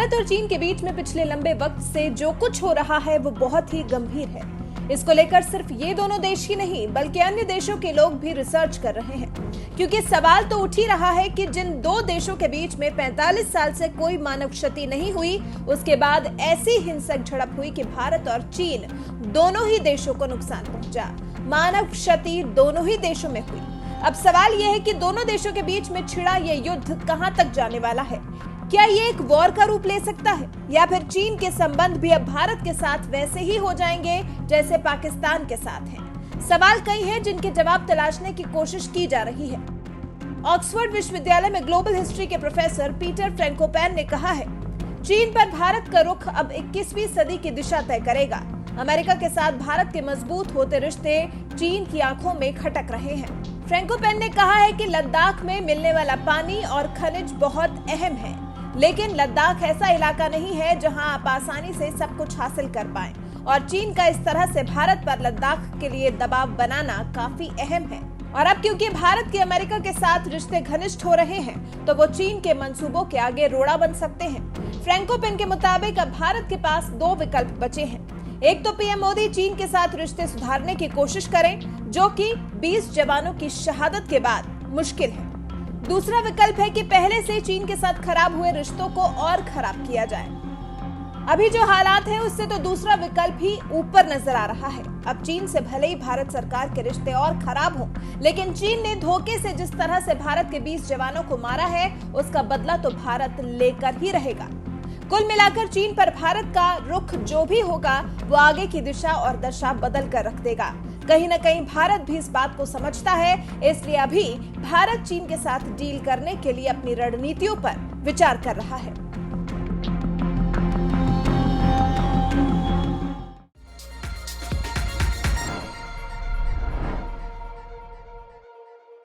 भारत और चीन के बीच में पिछले लंबे वक्त से जो कुछ हो रहा है वो बहुत ही गंभीर है। इसको लेकर सिर्फ ये दोनों देश ही नहीं बल्कि अन्य देशों के लोग भी रिसर्च कर रहे हैं, क्योंकि सवाल तो उठ ही रहा है कि जिन दो देशों के बीच में 45 साल से कोई मानव क्षति नहीं हुई, उसके बाद ऐसी हिंसक झड़प हुई कि भारत और चीन दोनों ही देशों को नुकसान पहुंचा। मानव क्षति दोनों ही देशों में हुई। अब सवाल यह है कि दोनों देशों के बीच में छिड़ा यह युद्ध कहां तक जाने वाला है। क्या ये एक वॉर का रूप ले सकता है या फिर चीन के संबंध भी अब भारत के साथ वैसे ही हो जाएंगे जैसे पाकिस्तान के साथ हैं? सवाल कई हैं जिनके जवाब तलाशने की कोशिश की जा रही है। ऑक्सफोर्ड विश्वविद्यालय में ग्लोबल हिस्ट्री के प्रोफेसर पीटर फ्रैंकोपैन ने कहा है, चीन पर भारत का रुख अब 21वीं सदी की दिशा तय करेगा। अमेरिका के साथ भारत के मजबूत होते रिश्ते चीन की आंखों में खटक रहे हैं। फ्रैंकोपैन ने कहा है कि लद्दाख में मिलने वाला पानी और खनिज बहुत अहम है, लेकिन लद्दाख ऐसा इलाका नहीं है जहां आप आसानी से सब कुछ हासिल कर पाएं, और चीन का इस तरह से भारत पर लद्दाख के लिए दबाव बनाना काफी अहम है। और अब क्योंकि भारत के अमेरिका के साथ रिश्ते घनिष्ठ हो रहे हैं, तो वो चीन के मंसूबों के आगे रोड़ा बन सकते हैं। फ्रैंकोपैन के मुताबिक अब भारत के पास दो विकल्प बचे हैं। एक तो पीएम मोदी चीन के साथ रिश्ते सुधारने की कोशिश करें, जो कि 20 जवानों की शहादत के बाद मुश्किल है। दूसरा विकल्प है कि पहले से चीन के साथ खराब हुए रिश्तों को और खराब किया जाए। अभी जो हालात हैं उससे तो दूसरा विकल्प ही ऊपर नजर आ रहा है। अब चीन से भले ही भारत सरकार के रिश्ते और खराब हों, लेकिन चीन ने धोखे से जिस तरह से भारत के 20 जवानों को मारा है, उसका बदला तो भारत लेकर ही रहेगा। कुल मिलाकर चीन पर भारत का रुख जो भी होगा वो आगे की दिशा और दशा बदल कर रख देगा। कहीं न कहीं भारत भी इस बात को समझता है, इसलिए अभी भारत चीन के साथ डील करने के लिए अपनी रणनीतियों पर विचार कर रहा है।